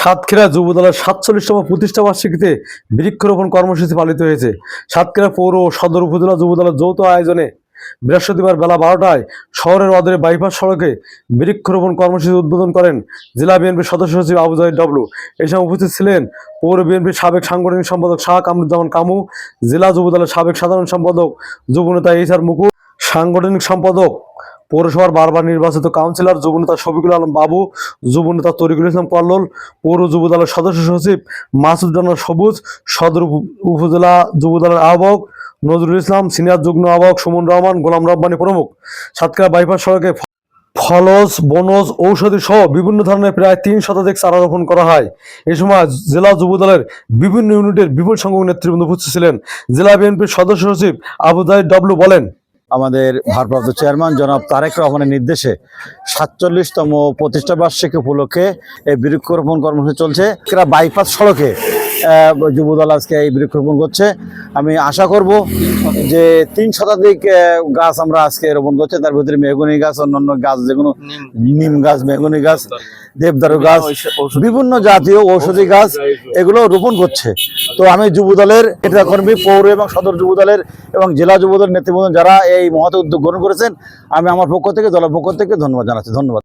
সাতক্ষীরা যুবদলের ৪৭তম প্রতিষ্ঠা বার্ষিকীতে বৃক্ষরোপণ কর্মসূচি পালিত হয়েছে। সাতক্ষীরা পৌর ও সদর উপজেলা যুবদলের যৌথ আয়োজনে বৃহস্পতিবার বেলা ১২টায় শহরের অদূরে বাইপাস সড়কে বৃক্ষরোপণ কর্মসূচি উদ্বোধন করেন জেলা বিএনপির সদস্য সচিব আবু জাহিদ ডবলু। এই সময় উপস্থিত ছিলেন পৌর বিএনপির সাবেক সাংগঠনিক সম্পাদক শাহ কামরুজ্জামান কামু, জেলা যুবদলের সাবেক সাধারণ সম্পাদক যুবনেতা এইচআর মুকুল, সাংগঠনিক সম্পাদক পৌরসভার বারবার নির্বাচিত কাউন্সিলর যুবনেতা শফিকুল আলম বাবু, যুবনেতা তরিকুল ইসলাম কল্লোল, পৌর যুবদলের সদস্য সচিব মাসুদ রানা সবুজ, সদর উপজেলা যুবদলের আহ্বায়ক নজরুল ইসলাম, সিনিয়র যুগ্ম আহ্বায়ক সুমন রহমান, গোলাম রব্বানী প্রমুখ। সাতক্ষীরা বাইপাস সড়কে ফলজ, বনজ, ঔষধি সহ বিভিন্ন ধরনের প্রায় ৩ শতাধিক চারা রোপণ করা হয়। এ সময় জেলা যুবদলের বিভিন্ন ইউনিটের বিপুল সংখ্যক নেতৃবৃন্দ উপস্থিত ছিলেন। জেলা বিএনপির সদস্য সচিব আবু জাহিদ ডবলু বলেন, আমাদের ভারপ্রাপ্ত চেয়ারম্যান জনাব তারেক রহমানের নির্দেশে ৪৭তম প্রতিষ্ঠা বার্ষিকী উপলক্ষে এই বৃক্ষরোপণ কর্মসূচি চলছে। বাইপাস সড়কে যুবদল আজকে এই বৃক্ষরোপণ করছে। আমি আশা করব যে ৩ শতাধিক গাছ আমরা আজকে রোপণ করছি। তার ভিতরে মেহগনি গাছ, অন্যান্য গাছ, যেগুলো নিম গাছ, মেহগনি গাছ, দেবদারু গাছ, বিভিন্ন জাতীয় ঔষধি গাছ, এগুলো রোপণ করছে। তো আমি যুবদলের কর্মী, পৌর এবং সদর যুবদলের এবং জেলা যুবদলের নেতৃবৃন্দ যারা এই মহৎ উদ্যোগ গ্রহণ করেছেন, আমি আমার পক্ষ থেকে, দলের পক্ষ থেকে ধন্যবাদ জানাচ্ছি। ধন্যবাদ।